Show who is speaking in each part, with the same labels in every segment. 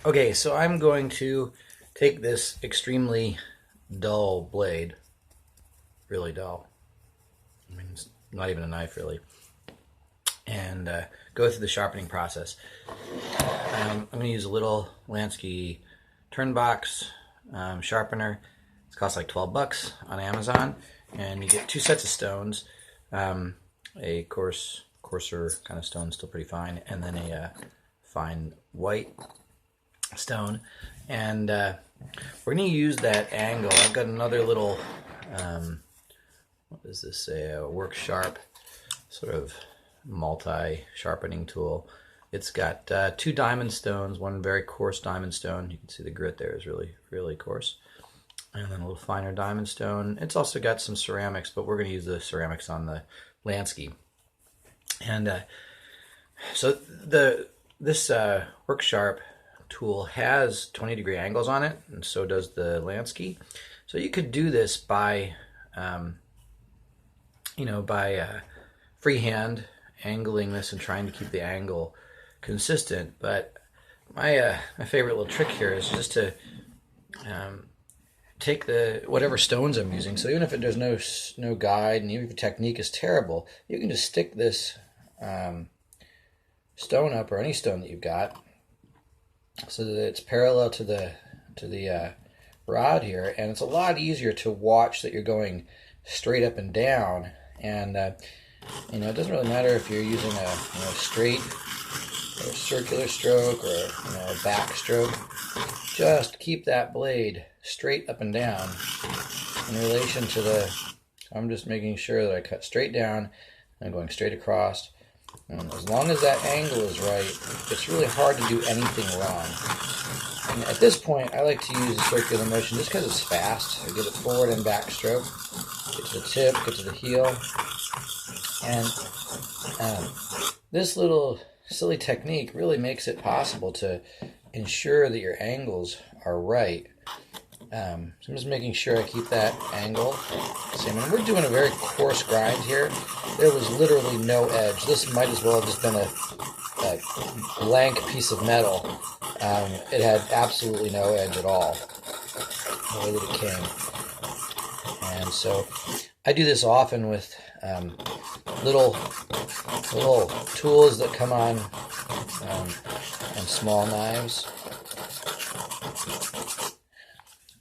Speaker 1: Okay, so I'm going to take this extremely dull blade, really dull. I mean, it's not even a knife really, and go through the sharpening process. I'm going to use a little Lansky turn box sharpener. It costs like $12 on Amazon, and you get two sets of stones, a coarser kind of stone, still pretty fine, and then a fine white stone. And we're going to use that angle. I've got another little, what is this, a work sharp sort of multi-sharpening tool. It's got two diamond stones, one very coarse diamond stone. You can see the grit there is really, really coarse. And then a little finer diamond stone. It's also got some ceramics, but we're going to use the ceramics on the Lansky. And so this work sharp tool has 20-degree angles on it, and so does the Lansky. So you could do this by, freehand angling this and trying to keep the angle consistent. But my favorite little trick here is just to take whatever stones I'm using. So even if there's no guide, and even if the technique is terrible, you can just stick this stone up, or any stone that you've got, so that it's parallel to the rod here, and it's a lot easier to watch that you're going straight up and down. And it doesn't really matter if you're using a straight or a circular stroke, or a back stroke. Just keep that blade straight up and down in relation to I'm just making sure that I cut straight down and going straight across. And as long as that angle is right, it's really hard to do anything wrong. And at this point, I like to use a circular motion just because it's fast. I get it forward and back stroke, get to the tip, get to the heel. And this little silly technique really makes it possible to ensure that your angles are right. So I'm just making sure I keep that angle same. And we're doing a very coarse grind here. There was literally no edge. This might as well have just been a blank piece of metal. It had absolutely no edge at all, the way that it came. And so I do this often with little tools that come on and small knives.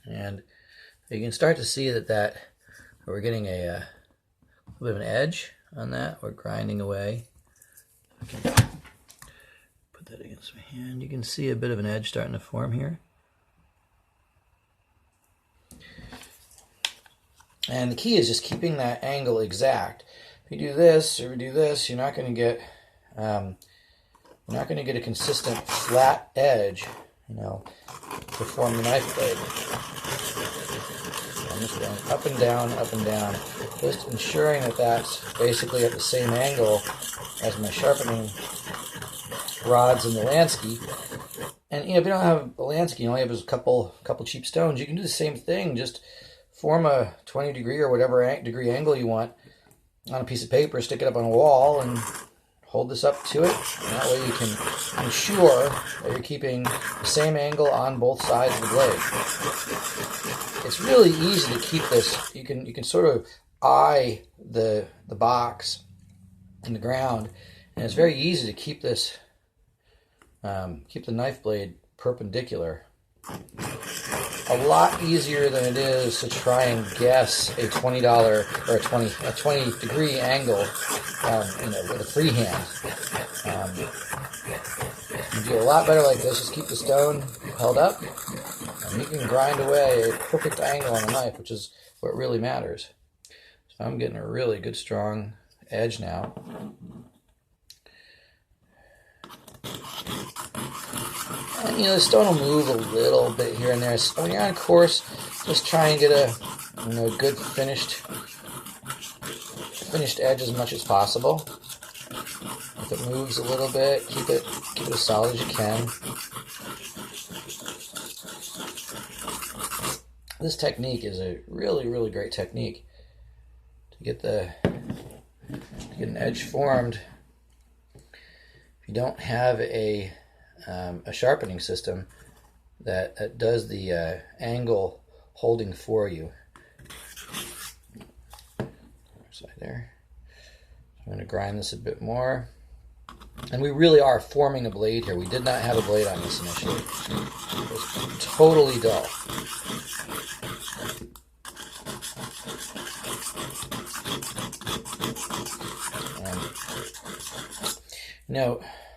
Speaker 1: And you can start to see that we're getting a little bit of an edge on that. We're grinding away. I can put that against my hand. You can see a bit of an edge starting to form here. And the key is just keeping that angle exact. If you do this or do this, you're not going to get a consistent flat edge, to form the knife blade. So I'm just going up and down, just ensuring that that's basically at the same angle as my sharpening rods in the Lansky. And if you don't have a Lansky, you only have a couple cheap stones, you can do the same thing. Just form a 20-degree or whatever degree angle you want on a piece of paper, stick it up on a wall, and hold this up to it. And that way you can ensure that you're keeping the same angle on both sides of the blade. It's really easy to keep this. You can sort of eye the box in the ground, and it's very easy to keep this keep the knife blade perpendicular. A lot easier than it is to try and guess a $20 or a 20-degree angle with a freehand. You do a lot better like this. Just keep the stone held up, and you can grind away a perfect angle on the knife, which is what really matters. So I'm getting a really good strong edge now. And the stone will move a little bit here and there. So when you're on course, just try and get a good finished edge as much as possible. If it moves a little bit, keep it as solid as you can. This technique is a really, really great technique to get an edge formed. If you don't have a sharpening system, that does the angle holding for you. Side there. I'm going to grind this a bit more. And we really are forming a blade here. We did not have a blade on this initially. It was totally dull.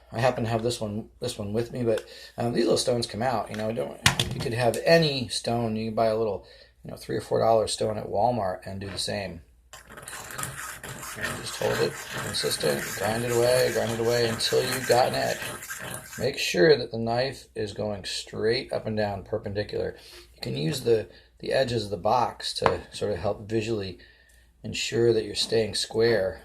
Speaker 1: I happen to have this one with me, but these little stones come out. You could have any stone. You can buy a little, $3 or $4 stone at Walmart and do the same. And just hold it consistent, grind it away until you've got an edge. Make sure that the knife is going straight up and down, perpendicular. You can use the edges of the box to sort of help visually ensure that you're staying square.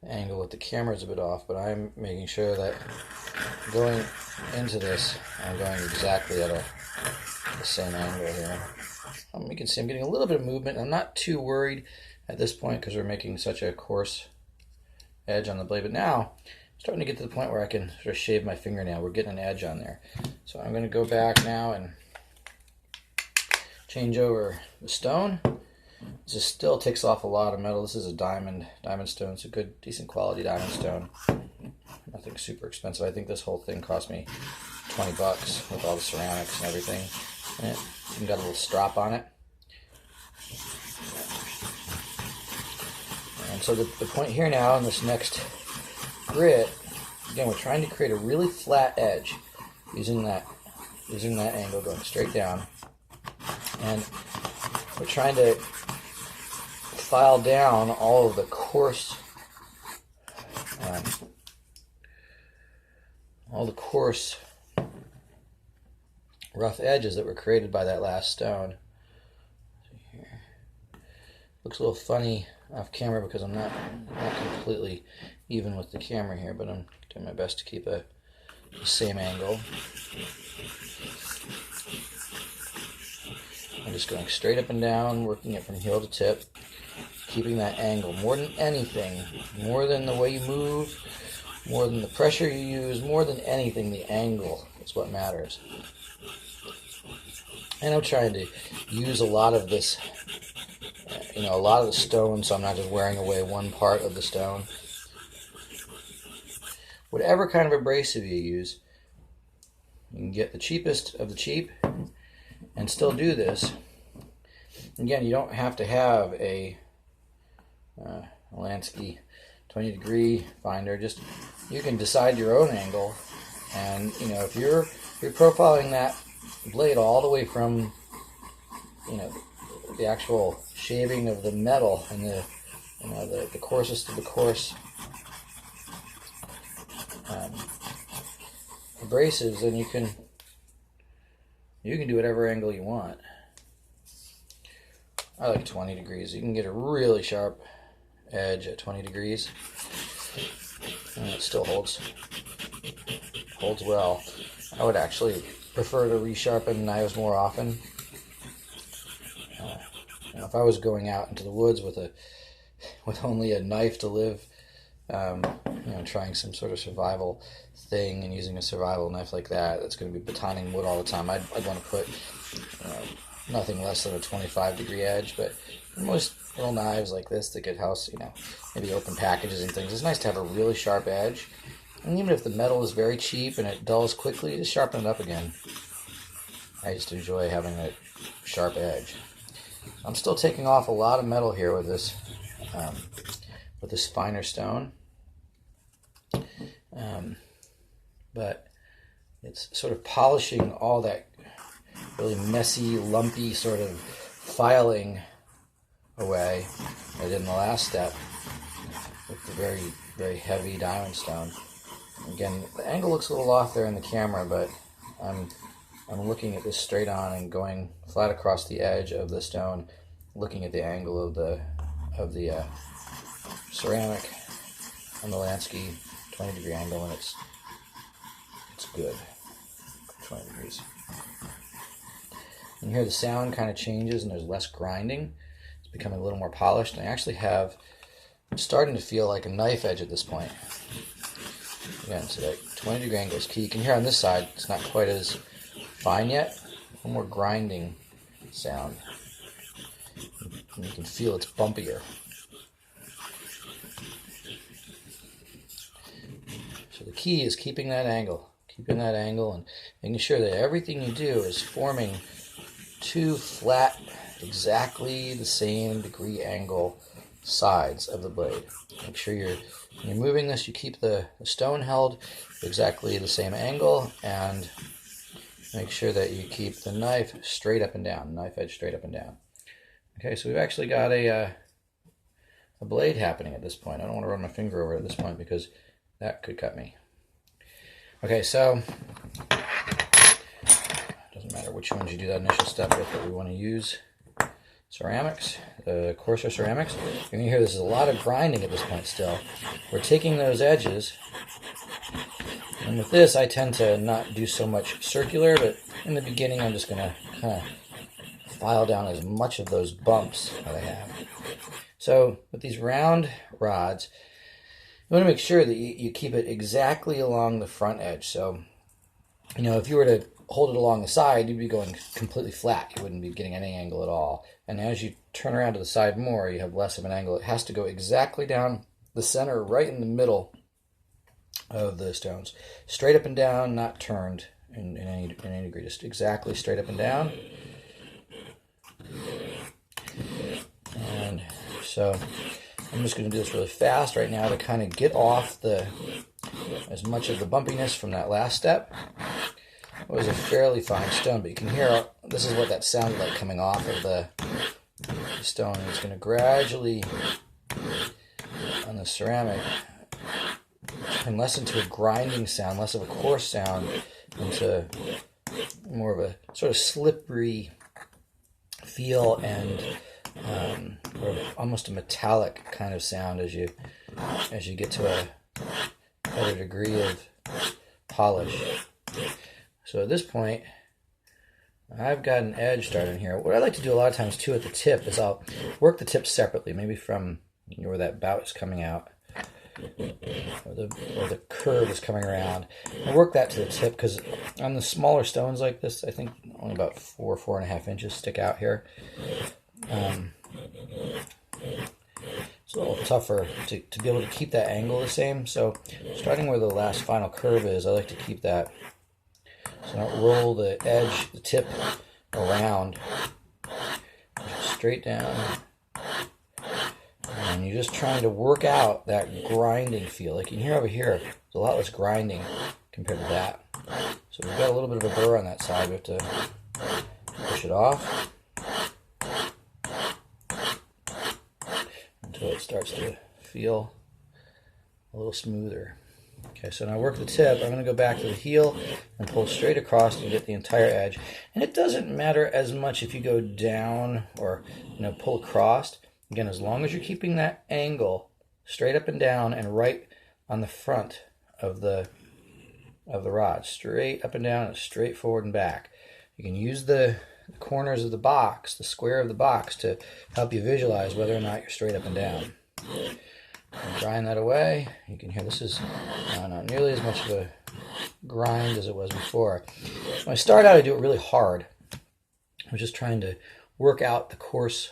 Speaker 1: Angle with the camera is a bit off, but I'm making sure that going into this, I'm going exactly at the same angle here. You can see I'm getting a little bit of movement. I'm not too worried at this point because we're making such a coarse edge on the blade, but now I'm starting to get to the point where I can sort of shave my fingernail. We're getting an edge on there. So I'm going to go back now and change over the stone. This still takes off a lot of metal. This is a diamond stone. It's a good, decent quality diamond stone. Nothing super expensive. I think this whole thing cost me $20 with all the ceramics and everything. And it even got a little strap on it. And so the point here now in this next grit, again, we're trying to create a really flat edge using that angle going straight down. And we're trying to file down all of the coarse rough edges that were created by that last stone. Looks a little funny off camera because I'm not completely even with the camera here, but I'm doing my best to keep the same angle. I'm just going straight up and down, working it from heel to tip, keeping that angle. More than anything, more than the way you move, more than the pressure you use, more than anything, the angle is what matters. And I'm trying to use a lot of this, a lot of the stone, so I'm not just wearing away one part of the stone. Whatever kind of abrasive you use, you can get the cheapest of the cheap and still do this. Again, you don't have to have a Lansky 20-degree finder. Just you can decide your own angle, and if you're profiling that blade all the way from the actual shaving of the metal and the coarsest of the coarse abrasives, then you can do whatever angle you want. I like 20 degrees. You can get a really sharp edge at 20 degrees, and it still holds well. I would actually prefer to resharpen knives more often. If I was going out into the woods with only a knife to live, trying some sort of survival thing and using a survival knife like that's going to be batoning wood all the time, I'd want to put nothing less than a 25-degree edge. But most little knives like this that could house, maybe open packages and things, it's nice to have a really sharp edge. And even if the metal is very cheap and it dulls quickly, just sharpen it up again. I just enjoy having a sharp edge. I'm still taking off a lot of metal here with this finer stone, but it's sort of polishing all that really messy, lumpy sort of filing away I did in the last step with the very, very heavy diamond stone. Again, the angle looks a little off there in the camera, but I'm looking at this straight on and going flat across the edge of the stone, looking at the angle of the ceramic on the Lansky 20-degree angle, and it's good. 20 degrees. And here the sound kind of changes, and there's less grinding. It's becoming a little more polished. And I actually have starting to feel like a knife edge at this point. Again, so that 20-degree angle is key. You can hear on this side, it's not quite as fine yet. A little more grinding sound. And you can feel it's bumpier. So the key is keeping that angle and making sure that everything you do is forming two flat, exactly the same degree angle sides of the blade. Make sure when you're moving this, you keep the stone held exactly the same angle, and make sure that you keep the knife straight up and down, knife edge straight up and down. Okay, so we've actually got a blade happening at this point. I don't want to run my finger over it at this point because that could cut me. Okay, so doesn't matter which ones you do that initial step with, but we want to use ceramics, the coarser ceramics. You're going to hear there's a lot of grinding at this point still. We're taking those edges, and with this I tend to not do so much circular, but in the beginning I'm just going to kind of file down as much of those bumps that I have. So with these round rods, you want to make sure that you keep it exactly along the front edge. So, you know, if you were to hold it along the side, you'd be going completely flat. You wouldn't be getting any angle at all. And as you turn around to the side more, you have less of an angle. It has to go exactly down the center, right in the middle of the stones. Straight up and down, not turned in any degree. Just exactly straight up and down. And so I'm just going to do this really fast right now to kind of get off as much of the bumpiness from that last step. It was a fairly fine stone, but you can hear this is what that sounded like coming off of the stone. And it's going to gradually, on the ceramic, turn less into a grinding sound, less of a coarse sound, into more of a sort of slippery feel and almost a metallic kind of sound as you get to a better degree of polish. So at this point, I've got an edge starting here. What I like to do a lot of times too at the tip is I'll work the tip separately, maybe from where that bout is coming out, or the curve is coming around. I work that to the tip because on the smaller stones like this, I think only about 4.5 inches stick out here. It's a little tougher to be able to keep that angle the same. So starting where the last final curve is, I like to keep that. So I don't roll the edge, the tip around, straight down. And you're just trying to work out that grinding feel. Like you can hear over here, there's a lot less grinding compared to that. So we've got a little bit of a burr on that side. We have to push it off until it starts to feel a little smoother. Okay, so now I work the tip. I'm going to go back to the heel and pull straight across to get the entire edge. And it doesn't matter as much if you go down or pull across. Again, as long as you're keeping that angle straight up and down and right on the front of the rod, straight up and down and straight forward and back. You can use the corners of the box, the square of the box, to help you visualize whether or not you're straight up and down. And grind that away. You can hear this is not nearly as much of a grind as it was before. When I start out, I do it really hard. I'm just trying to work out the coarse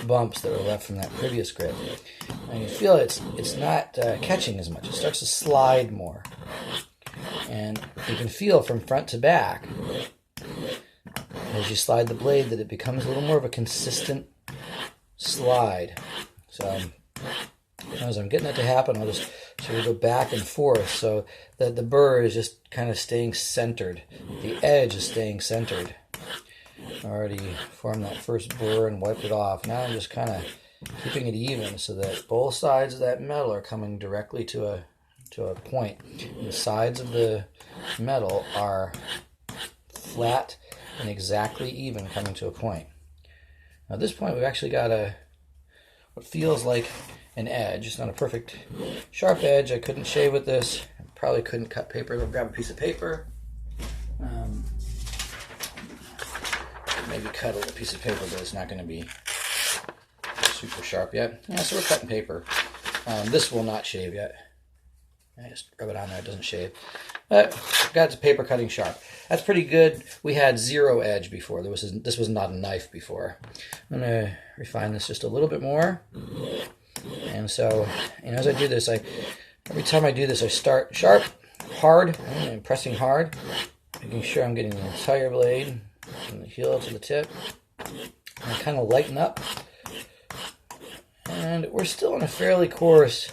Speaker 1: bumps that were left from that previous grip. And you feel it's not catching as much. It starts to slide more. And you can feel from front to back as you slide the blade that it becomes a little more of a consistent slide. So as I'm getting that to happen, I'll just sort of go back and forth so that the burr is just kind of staying centered. The edge is staying centered. I already formed that first burr and wiped it off. Now I'm just kind of keeping it even so that both sides of that metal are coming directly to a point. And the sides of the metal are flat and exactly even, coming to a point. Now at this point we've actually got what feels like an edge. It's not a perfect sharp edge. I couldn't shave with this. I probably couldn't cut paper. I'll grab a piece of paper. Maybe cut a little piece of paper, but it's not going to be super sharp yet. Yeah, so we're cutting paper. This will not shave yet. I just rub it on there, it doesn't shave. But got the paper cutting sharp. That's pretty good. We had 0 edge before. This was not a knife before. I'm gonna refine this just a little bit more. And so, as I do this, every time I do this, I start sharp, hard, and pressing hard, making sure I'm getting the entire blade from the heel to the tip. And kind of lighten up. And we're still in a fairly coarse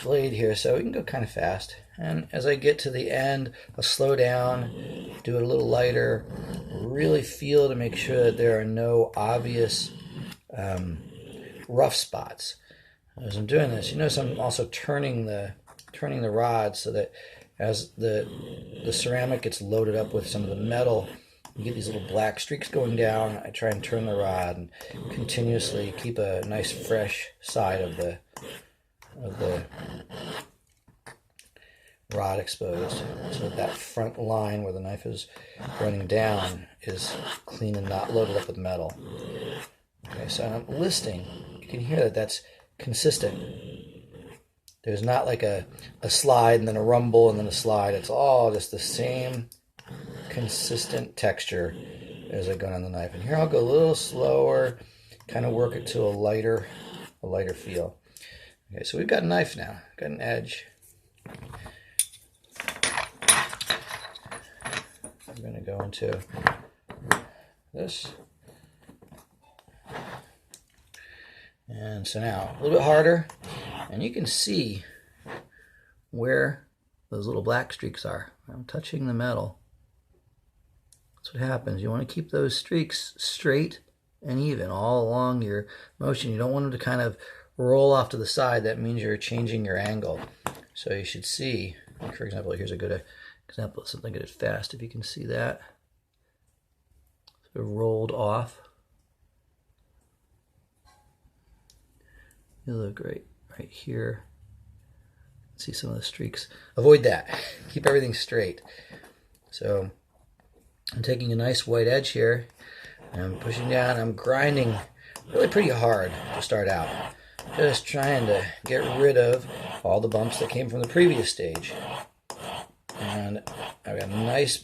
Speaker 1: blade here, so we can go kind of fast. And as I get to the end, I'll slow down, do it a little lighter, really feel to make sure that there are no obvious rough spots. As I'm doing this, you notice I'm also turning the rod so that as the ceramic gets loaded up with some of the metal, you get these little black streaks going down. I try and turn the rod and continuously keep a nice fresh side of the rod exposed, so that front line where the knife is running down is clean and not loaded up with metal. Okay, so I'm listing. You can hear that that's consistent. There's not like a slide and then a rumble and then a slide. It's all just the same consistent texture as I go on the knife. And here I'll go a little slower, kind of work it to a lighter feel. Okay, so we've got a knife now, got an edge. I'm going to go into this. And so now, a little bit harder, and you can see where those little black streaks are. I'm touching the metal. That's what happens. You want to keep those streaks straight and even all along your motion. You don't want them to kind of roll off to the side. That means you're changing your angle. So you should see, for example, here's a good example of something I did fast. If you can see that, sort of rolled off. You look right here. See some of the streaks. Avoid that. Keep everything straight. So I'm taking a nice white edge here. I'm pushing down. I'm grinding really pretty hard to start out. Just trying to get rid of all the bumps that came from the previous stage. And I've got a nice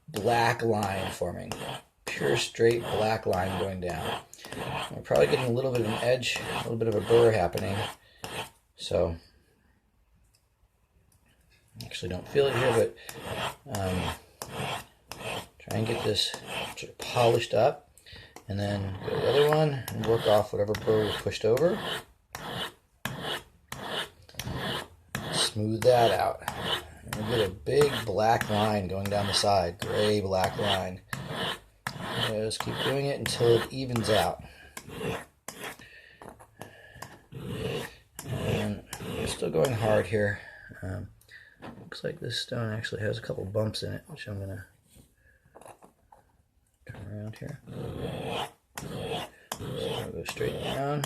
Speaker 1: black line forming. Pure straight black line going down. We're probably getting a little bit of an edge, a little bit of a burr happening. So, actually don't feel it here, but try and get this sort of polished up. And then go to the other one and work off whatever burr we pushed over. Smooth that out. And we get a big black line going down the side, gray black line. Just keep doing it until it evens out. And we're still going hard here. Looks like this stone actually has a couple bumps in it, which I'm going to turn around here. So I'll go straight down.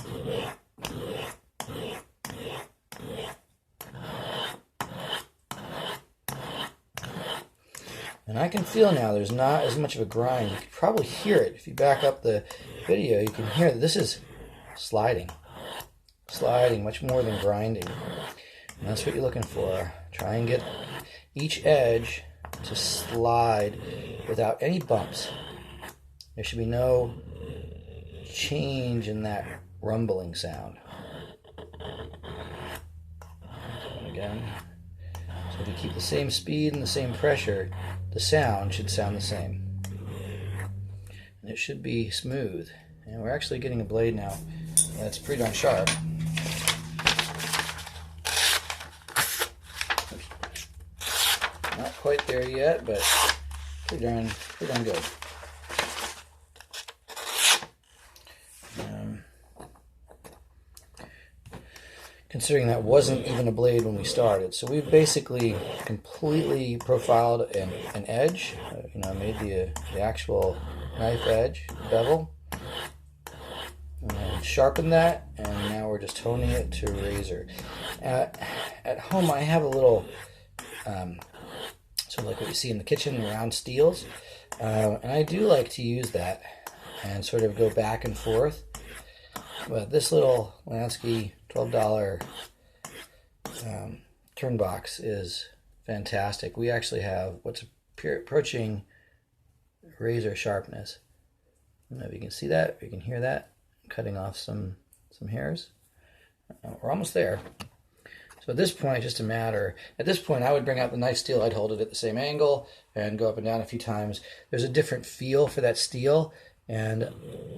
Speaker 1: And I can feel now there's not as much of a grind. You can probably hear it. If you back up the video, you can hear that this is sliding. Sliding much more than grinding. And that's what you're looking for. Try and get each edge to slide without any bumps. There should be no change in that rumbling sound. And again. So if you keep the same speed and the same pressure, the sound should sound the same. And it should be smooth. And we're actually getting a blade now that's pretty darn sharp. Not quite there yet, but pretty darn good. Considering that wasn't even a blade when we started. So we've basically completely profiled an edge. Made the actual knife edge, bevel. And then sharpened that, and now we're just honing it to razor. At home I have a little, sort of like what you see in the kitchen, round steels. And I do like to use that and sort of go back and forth. But this little Lansky $12 turn box is fantastic. We actually have what's approaching razor sharpness. I don't know if you can see that, if you can hear that. I'm cutting off some hairs. We're almost there. So at this point, just a matter, at this point I would bring out the knife steel, I'd hold it at the same angle and go up and down a few times. There's a different feel for that steel, and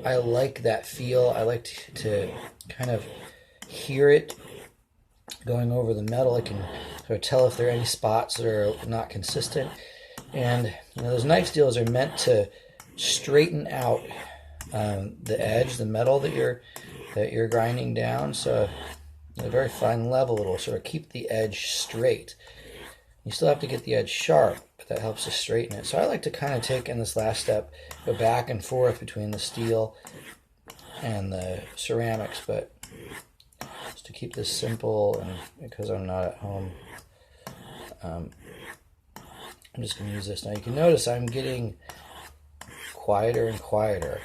Speaker 1: I like that feel. I like to kind of hear it going over the metal. I can sort of tell if there are any spots that are not consistent. And you know, those knife steels are meant to straighten out the edge, the metal that you're grinding down. So at a very fine level, it'll sort of keep the edge straight. You still have to get the edge sharp, but that helps to straighten it. So I like to kind of take in this last step, go back and forth between the steel and the ceramics, but just to keep this simple, and because I'm not at home, I'm just going to use this. Now you can notice I'm getting quieter and quieter.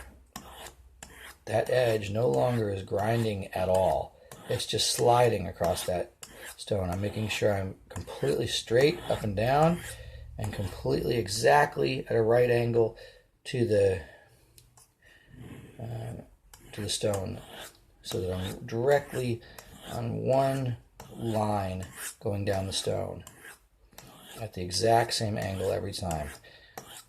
Speaker 1: That edge no longer is grinding at all. It's just sliding across that stone. I'm making sure I'm completely straight up and down and completely exactly at a right angle to the stone, so that I'm directly on one line going down the stone at the exact same angle every time.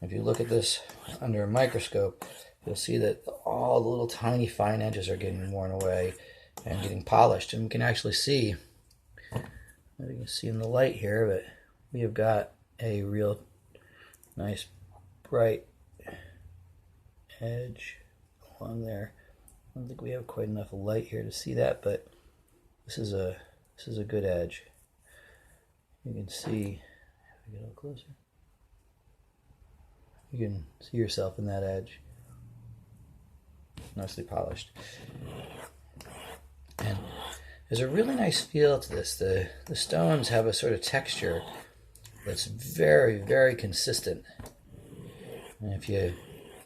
Speaker 1: If you look at this under a microscope, you'll see that all the little tiny fine edges are getting worn away and getting polished. And we can actually see, you can see in the light here, but we have got a real nice bright edge along there. I don't think we have quite enough light here to see that, but this is a good edge. You can see, if we get a little closer, you can see yourself in that edge. Nicely polished. And there's a really nice feel to this. The stones have a sort of texture that's very, very consistent. And if you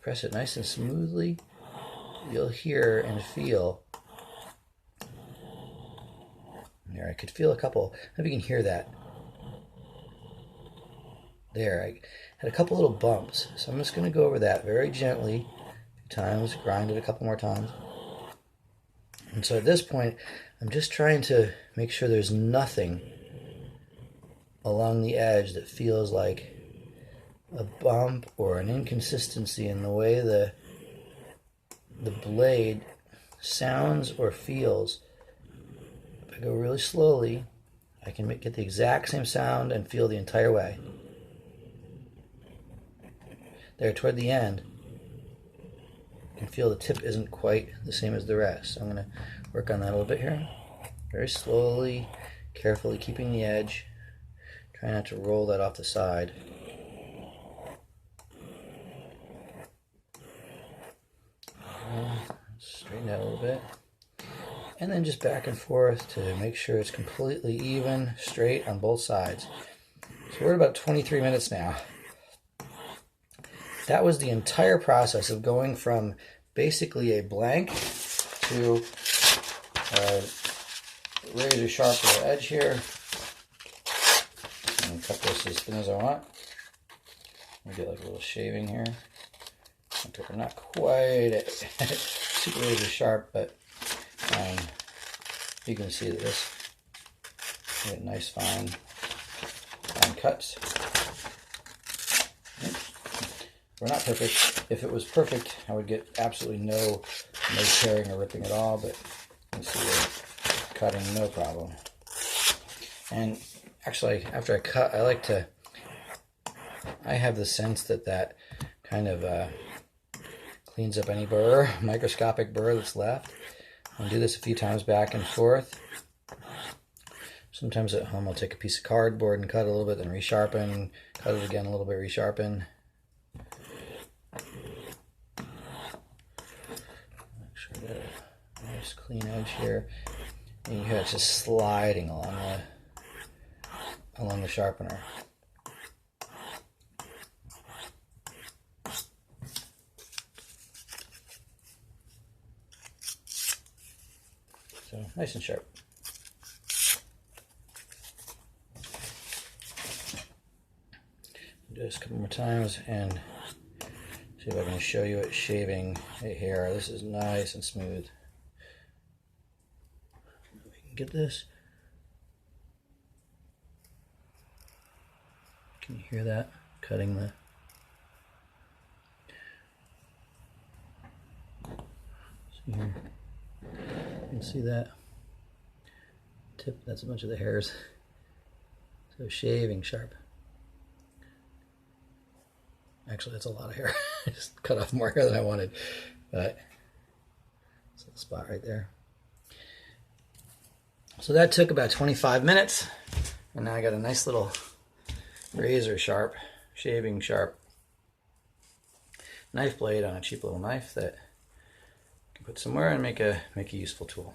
Speaker 1: press it nice and smoothly, you'll hear and feel. There, I could feel a couple. I don't know if you can hear that. There, I had a couple little bumps. So I'm just going to go over that very gently a few times, grind it a couple more times. And so at this point, I'm just trying to make sure there's nothing along the edge that feels like a bump or an inconsistency in the way the blade sounds or feels. If I go really slowly, I can get the exact same sound and feel the entire way. There, toward the end, you can feel the tip isn't quite the same as the rest. So I'm going to work on that a little bit here. Very slowly, carefully, keeping the edge. Try not to roll that off the side. Straighten out a little bit. And then just back and forth to make sure it's completely even, straight on both sides. So we're at about 23 minutes now. That was the entire process of going from basically a blank to a razor sharp little edge here. And cut this as thin as I want. I'll get like a little shaving here. Okay, we're not quite super razor sharp, but you can see that this get nice fine cuts. We're not perfect. If it was perfect, I would get absolutely no tearing or ripping at all, but you can see we're cutting no problem. And actually, after I cut, I have the sense that kind of cleans up any burr, microscopic burr that's left. I'll do this a few times back and forth. Sometimes at home I'll take a piece of cardboard and cut a little bit, then resharpen, cut it again a little bit, resharpen. Make sure I got a nice clean edge here. And you hear it just sliding along the sharpener. So nice and sharp. Do this a couple more times and see if I can show you it shaving a hair. This is nice and smooth. We can get this. Can you hear that? Cutting the... See here. You can see that tip. That's a bunch of the hairs. So shaving sharp. Actually, that's a lot of hair. I just cut off more hair than I wanted, but it's a spot right there. So that took about 25 minutes, and now I got a nice little razor sharp, shaving sharp knife blade on a cheap little knife that I can put somewhere and make a useful tool.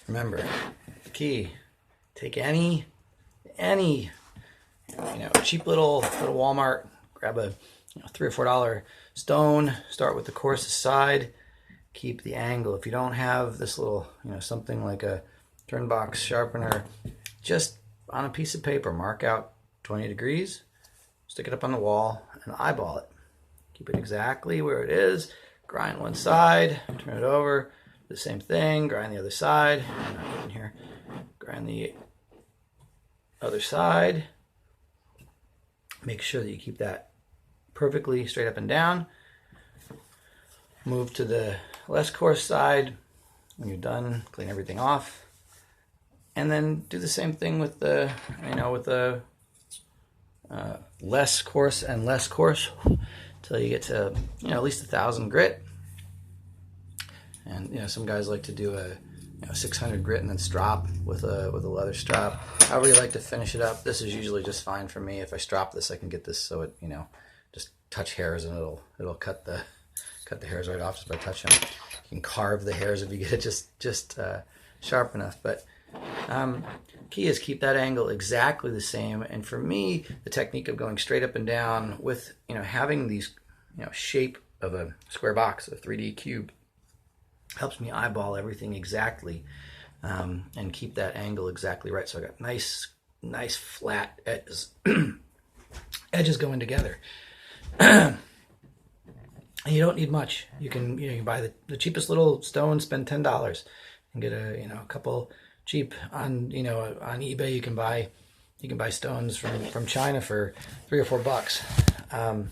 Speaker 1: Remember, the key: take any cheap little Walmart, grab a $3 or $4 stone, start with the coarsest side, keep the angle. If you don't have this little, something like a turnbox sharpener, just on a piece of paper, mark out 20 degrees, stick it up on the wall, and eyeball it. Keep it exactly where it is, grind one side, turn it over, the same thing, grind the other side, in here, grind the other side. Make sure that you keep that perfectly straight up and down. Move to the less coarse side. When you're done, clean everything off. And then do the same thing with the, less coarse and less coarse until you get to, at least 1,000 grit. And, some guys like to do a 600 grit and then strop with a leather strap. However you like to finish it up. This is usually just fine for me. If I strop this, I can get this so it, just touch hairs and it'll cut the hairs right off just by touching them. You can carve the hairs if you get it just sharp enough. But key is keep that angle exactly the same. And for me, the technique of going straight up and down with having these shape of a square box, a 3D cube, helps me eyeball everything exactly and keep that angle exactly right. So I got nice flat edges, edges going together. And you don't need much. You can buy the cheapest little stone, spend $10 and get a couple cheap on on eBay. You can buy stones from China for $3 or $4.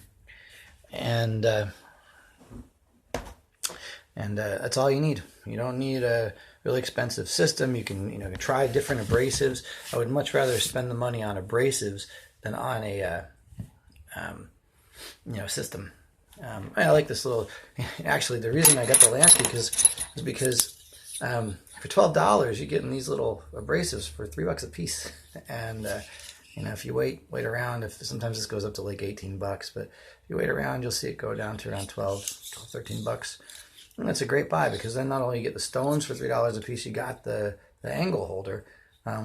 Speaker 1: And that's all you need. You don't need a really expensive system. You can try different abrasives. I would much rather spend the money on abrasives than on a system. I like this little. Actually, the reason I got the Lansky is because for $12 you're getting these little abrasives for $3 a piece. And if you wait around, if sometimes this goes up to like $18, but if you wait around, you'll see it go down to around $13. And that's a great buy, because then not only you get the stones for $3 a piece, you got the angle holder,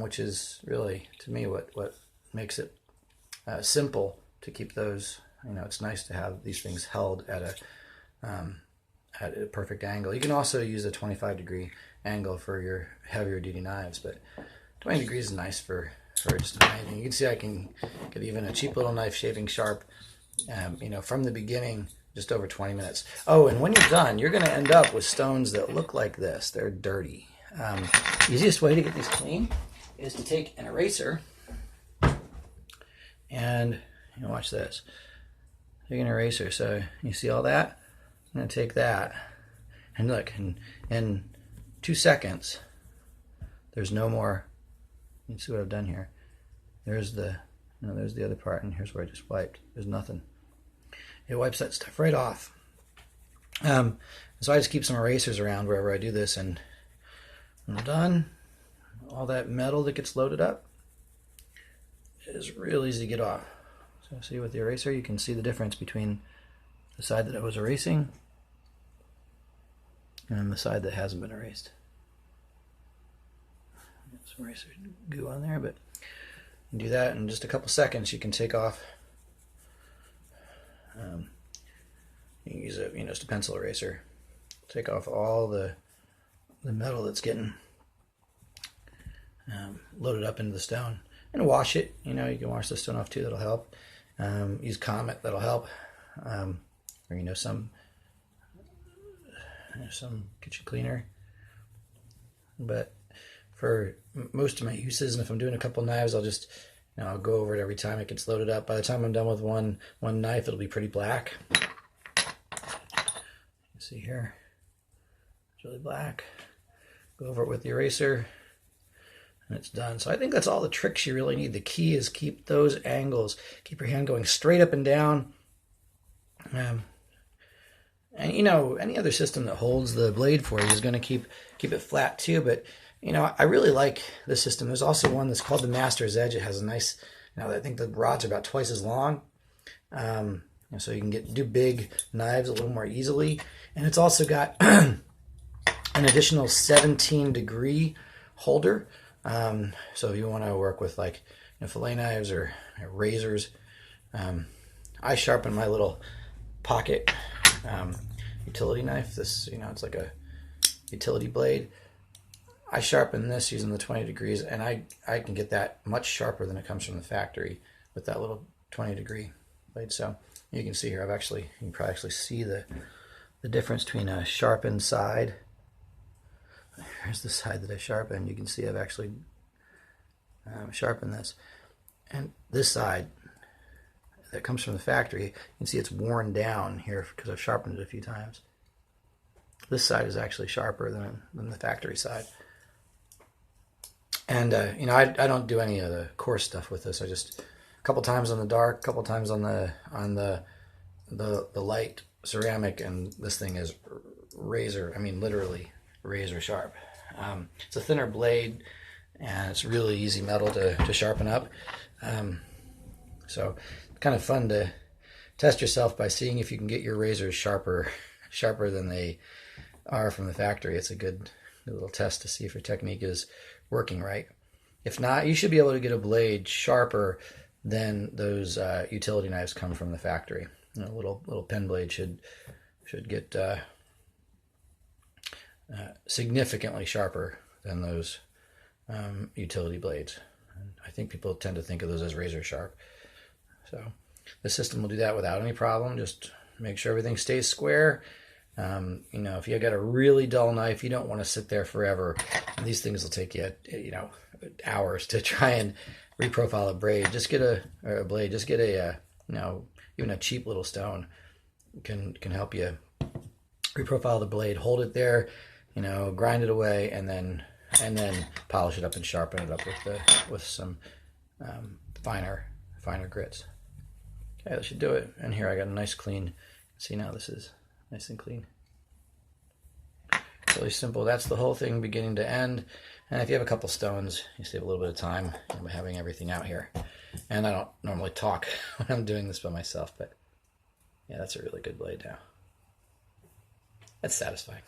Speaker 1: which is really, to me, what makes it simple to keep those. It's nice to have these things held at a perfect angle. You can also use a 25-degree angle for your heavier duty knives, but 20 degrees is nice for just anything. You can see I can get even a cheap little knife shaving sharp, from the beginning, just over 20 minutes. Oh, and when you're done, you're going to end up with stones that look like this. They're dirty. Easiest way to get these clean is to take an eraser and watch this. Take an eraser. So you see all that? I'm going to take that and look, in 2 seconds, there's no more. You can see what I've done here. There's the other part, and here's where I just wiped. There's nothing. It wipes that stuff right off. So I just keep some erasers around wherever I do this, and when I'm done, all that metal that gets loaded up is real easy to get off. So see, with the eraser, you can see the difference between the side that I was erasing and the side that hasn't been erased. Some eraser goo on there, but you can do that in just a couple seconds. You can take off. You can use just a pencil eraser. Take off all the the metal that's getting loaded up into the stone. And wash it. You know, you can wash the stone off too. That'll help. Use Comet. That'll help. Or some kitchen cleaner. But for most of my uses, and if I'm doing a couple knives, I'll just I'll go over it every time it gets loaded up. By the time I'm done with one knife, it'll be pretty black. You see here, it's really black. Go over it with the eraser, and it's done. So I think that's all the tricks you really need. The key is keep those angles. Keep your hand going straight up and down. And any other system that holds the blade for you is going to keep it flat too. But I really like this system. There's also one that's called the Master's Edge. It has a nice, I think the rods are about twice as long, so you can do big knives a little more easily. And it's also got an additional 17-degree holder. So if you want to work with like fillet knives or razors, I sharpen my little pocket utility knife. This, it's like a utility blade. I sharpen this using the 20 degrees, and I can get that much sharper than it comes from the factory with that little 20-degree blade. So you can see here, you can probably actually see the difference between a sharpened side. Here's the side that I sharpened. You can see I've actually sharpened this. And this side that comes from the factory, you can see it's worn down here because I've sharpened it a few times. This side is actually sharper than the factory side. And I don't do any of the coarse stuff with this. I just a couple times on the dark, a couple times on the light ceramic, and this thing is literally razor sharp. It's a thinner blade, and it's really easy metal to sharpen up. So kind of fun to test yourself by seeing if you can get your razors sharper than they are from the factory. It's a good little test to see if your technique is working right. If not, you should be able to get a blade sharper than those utility knives come from the factory. A little pen blade should get significantly sharper than those utility blades. And I think people tend to think of those as razor sharp. So the system will do that without any problem. Just make sure everything stays square. If you got a really dull knife, you don't want to sit there forever. And these things will take you, hours to try and reprofile a blade. Just get a blade. Just get even a cheap little stone can help you reprofile the blade. Hold it there, grind it away, and then polish it up and sharpen it up with some finer grits. Okay, that should do it. And here I got a nice clean. See, now this is nice and clean. Really simple. That's the whole thing, beginning to end. And if you have a couple stones, you save a little bit of time by having everything out here. And I don't normally talk when I'm doing this by myself, but yeah, that's a really good blade now. That's satisfying.